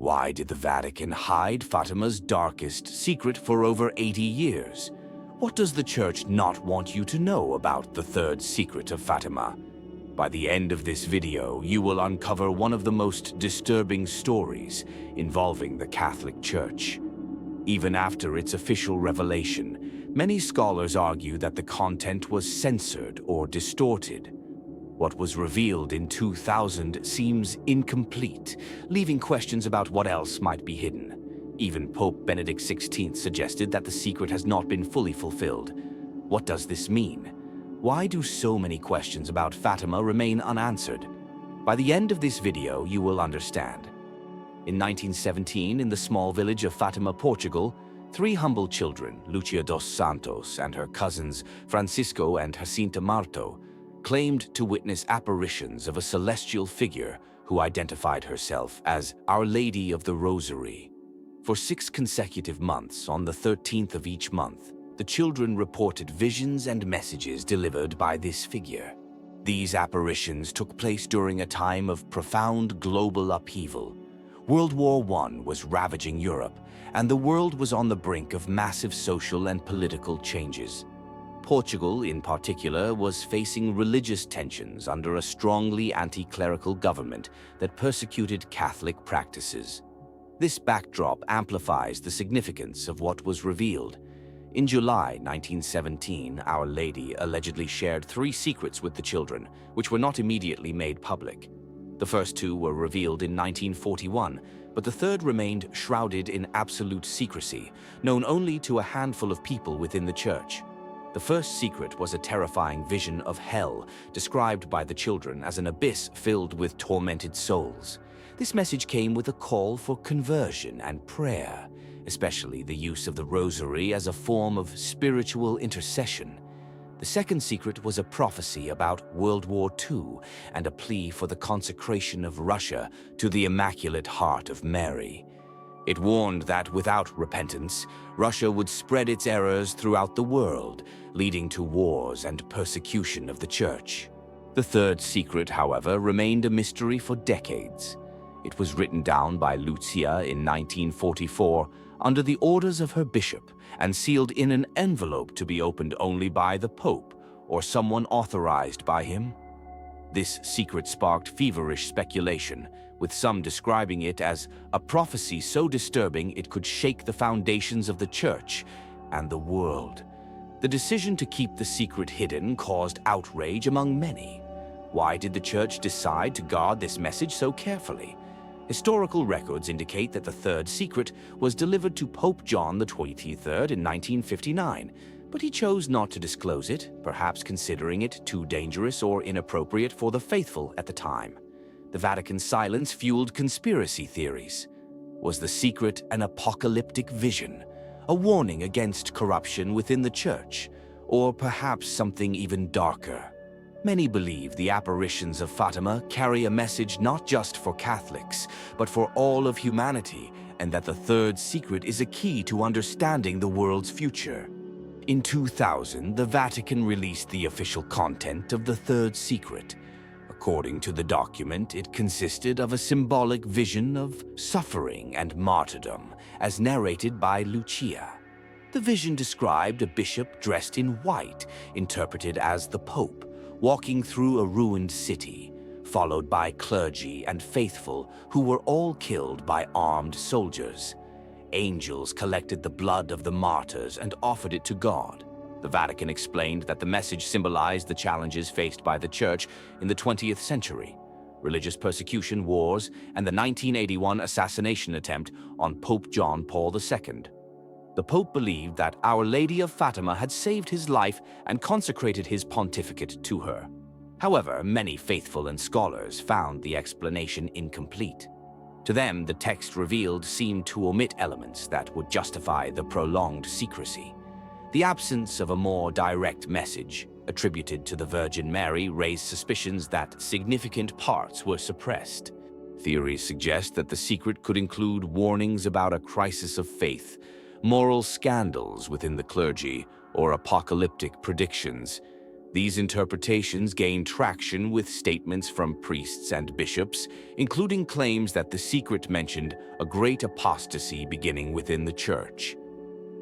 Why did the Vatican hide Fatima's darkest secret for over 80 years? What does the Church not want you to know about the Third Secret of Fatima? By the end of this video, you will uncover one of the most disturbing stories involving the Catholic Church. Even after its official revelation, many scholars argue that the content was censored or distorted. What was revealed in 2000 seems incomplete, leaving questions about what else might be hidden. Even Pope Benedict XVI suggested that the secret has not been fully fulfilled. What does this mean? Why do so many questions about Fatima remain unanswered? By the end of this video, you will understand. In 1917, in the small village of Fatima, Portugal, three humble children, Lucia dos Santos and her cousins Francisco and Jacinta Marto, claimed to witness apparitions of a celestial figure who identified herself as Our Lady of the Rosary. For 6 consecutive months, on the 13th of each month, the children reported visions and messages delivered by this figure. These apparitions took place during a time of profound global upheaval. World War I was ravaging Europe, and the world was on the brink of massive social and political changes. Portugal, in particular, was facing religious tensions under a strongly anti-clerical government that persecuted Catholic practices. This backdrop amplifies the significance of what was revealed. In July 1917, Our Lady allegedly shared 3 secrets with the children, which were not immediately made public. The first 2 were revealed in 1941, but the third remained shrouded in absolute secrecy, known only to a handful of people within the Church. The first secret was a terrifying vision of hell, described by the children as an abyss filled with tormented souls. This message came with a call for conversion and prayer, especially the use of the rosary as a form of spiritual intercession. The second secret was a prophecy about World War II and a plea for the consecration of Russia to the Immaculate Heart of Mary. It warned that without repentance, Russia would spread its errors throughout the world, leading to wars and persecution of the Church. The third secret, however, remained a mystery for decades. It was written down by Lucia in 1944 under the orders of her bishop and sealed in an envelope to be opened only by the Pope or someone authorized by him. This secret sparked feverish speculation, with some describing it as a prophecy so disturbing it could shake the foundations of the Church and the world. The decision to keep the secret hidden caused outrage among many. Why did the Church decide to guard this message so carefully? Historical records indicate that the third secret was delivered to Pope John XXIII in 1959, but he chose not to disclose it, perhaps considering it too dangerous or inappropriate for the faithful at the time. The Vatican's silence fueled conspiracy theories. Was the secret an apocalyptic vision, a warning against corruption within the Church, or perhaps something even darker? Many believe the apparitions of Fatima carry a message not just for Catholics, but for all of humanity, and that the third secret is a key to understanding the world's future. In 2000, the Vatican released the official content of the third secret. According to the document, it consisted of a symbolic vision of suffering and martyrdom, as narrated by Lucia. The vision described a bishop dressed in white, interpreted as the Pope, walking through a ruined city, followed by clergy and faithful who were all killed by armed soldiers. Angels collected the blood of the martyrs and offered it to God. The Vatican explained that the message symbolized the challenges faced by the Church in the 20th century: religious persecution, wars, and the 1981 assassination attempt on Pope John Paul II. The Pope believed that Our Lady of Fatima had saved his life and consecrated his pontificate to her. However, many faithful and scholars found the explanation incomplete. To them, the text revealed seemed to omit elements that would justify the prolonged secrecy. The absence of a more direct message attributed to the Virgin Mary raised suspicions that significant parts were suppressed. Theories suggest that the secret could include warnings about a crisis of faith, moral scandals within the clergy, or apocalyptic predictions. These interpretations gained traction with statements from priests and bishops, including claims that the secret mentioned a great apostasy beginning within the church.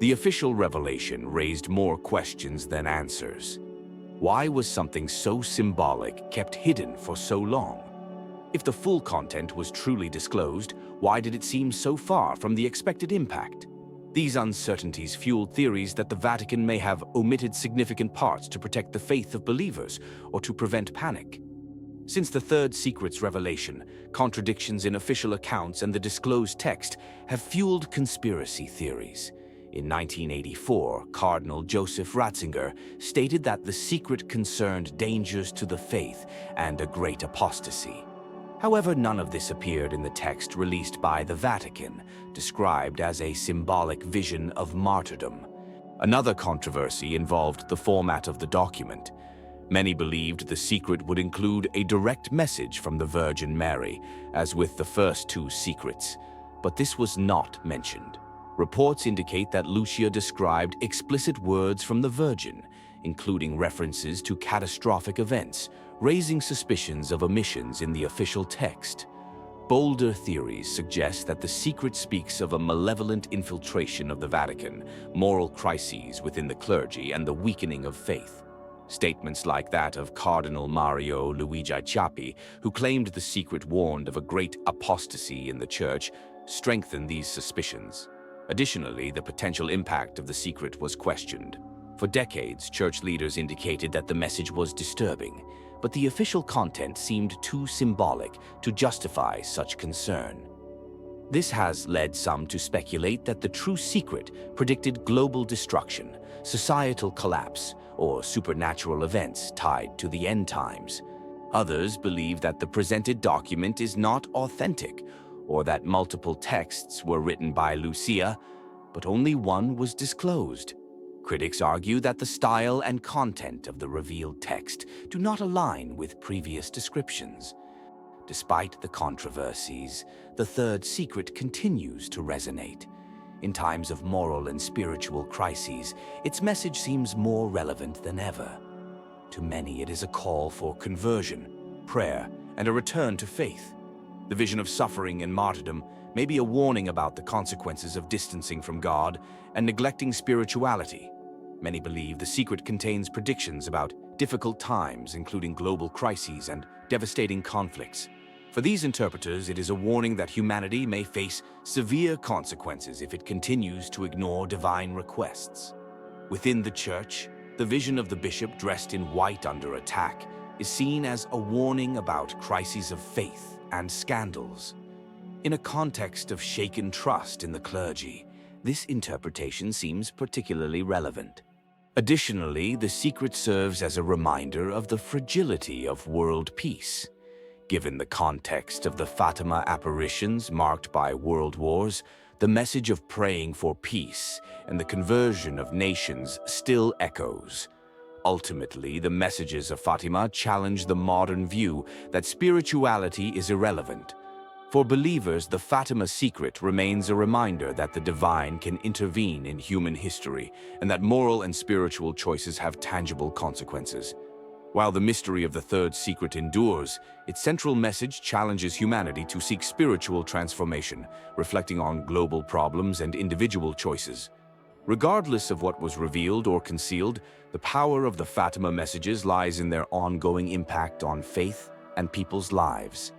The official revelation raised more questions than answers. Why was something so symbolic kept hidden for so long? If the full content was truly disclosed, why did it seem so far from the expected impact? These uncertainties fueled theories that the Vatican may have omitted significant parts to protect the faith of believers or to prevent panic. Since the Third Secret's revelation, contradictions in official accounts and the disclosed text have fueled conspiracy theories. In 1984, Cardinal Joseph Ratzinger stated that the secret concerned dangers to the faith and a great apostasy. However, none of this appeared in the text released by the Vatican, described as a symbolic vision of martyrdom. Another controversy involved the format of the document. Many believed the secret would include a direct message from the Virgin Mary, as with the first two secrets, but this was not mentioned. Reports indicate that Lucia described explicit words from the Virgin, including references to catastrophic events, raising suspicions of omissions in the official text. Bolder theories suggest that the secret speaks of a malevolent infiltration of the Vatican, moral crises within the clergy, and the weakening of faith. Statements like that of Cardinal Mario Luigi Ciappi, who claimed the secret warned of a great apostasy in the Church, strengthen these suspicions. Additionally, the potential impact of the secret was questioned. For decades, church leaders indicated that the message was disturbing, but the official content seemed too symbolic to justify such concern. This has led some to speculate that the true secret predicted global destruction, societal collapse, or supernatural events tied to the end times. Others believe that the presented document is not authentic, or that multiple texts were written by Lucia, but only one was disclosed. Critics argue that the style and content of the revealed text do not align with previous descriptions. Despite the controversies, the Third Secret continues to resonate. In times of moral and spiritual crises, its message seems more relevant than ever. To many, it is a call for conversion, prayer, and a return to faith. The vision of suffering and martyrdom may be a warning about the consequences of distancing from God and neglecting spirituality. Many believe the secret contains predictions about difficult times, including global crises and devastating conflicts. For these interpreters, it is a warning that humanity may face severe consequences if it continues to ignore divine requests. Within the Church, the vision of the bishop dressed in white under attack is seen as a warning about crises of faith and scandals. In a context of shaken trust in the clergy, this interpretation seems particularly relevant. Additionally, the secret serves as a reminder of the fragility of world peace. Given the context of the Fatima apparitions marked by world wars, the message of praying for peace and the conversion of nations still echoes. Ultimately, the messages of Fatima challenge the modern view that spirituality is irrelevant. For believers, the Fatima secret remains a reminder that the divine can intervene in human history and that moral and spiritual choices have tangible consequences. While the mystery of the Third Secret endures, its central message challenges humanity to seek spiritual transformation, reflecting on global problems and individual choices. Regardless of what was revealed or concealed, the power of the Fatima messages lies in their ongoing impact on faith and people's lives.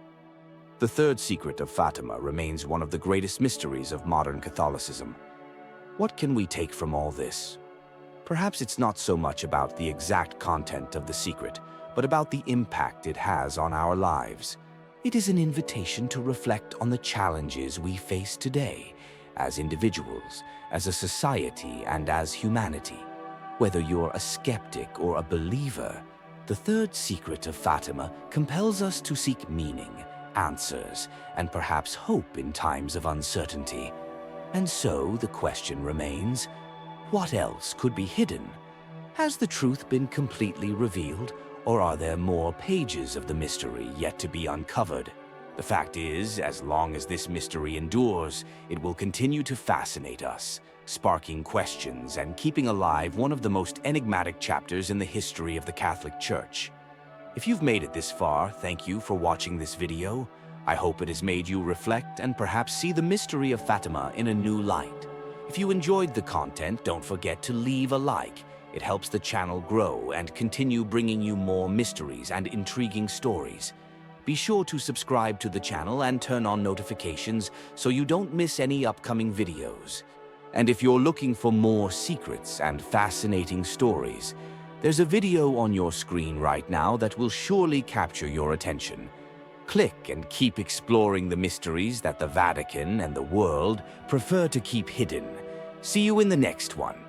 The Third Secret of Fatima remains one of the greatest mysteries of modern Catholicism. What can we take from all this? Perhaps it's not so much about the exact content of the secret, but about the impact it has on our lives. It is an invitation to reflect on the challenges we face today, as individuals, as a society, and as humanity. Whether you're a skeptic or a believer, the Third Secret of Fatima compels us to seek meaning, answers, and perhaps hope in times of uncertainty. And so the question remains, what else could be hidden? Has the truth been completely revealed, or are there more pages of the mystery yet to be uncovered? The fact is, as long as this mystery endures, it will continue to fascinate us, sparking questions and keeping alive one of the most enigmatic chapters in the history of the Catholic Church. If you've made it this far, thank you for watching this video. I hope it has made you reflect and perhaps see the mystery of Fatima in a new light. If you enjoyed the content, don't forget to leave a like. It helps the channel grow and continue bringing you more mysteries and intriguing stories. Be sure to subscribe to the channel and turn on notifications so you don't miss any upcoming videos. And if you're looking for more secrets and fascinating stories, there's a video on your screen right now that will surely capture your attention. Click and keep exploring the mysteries that the Vatican and the world prefer to keep hidden. See you in the next one.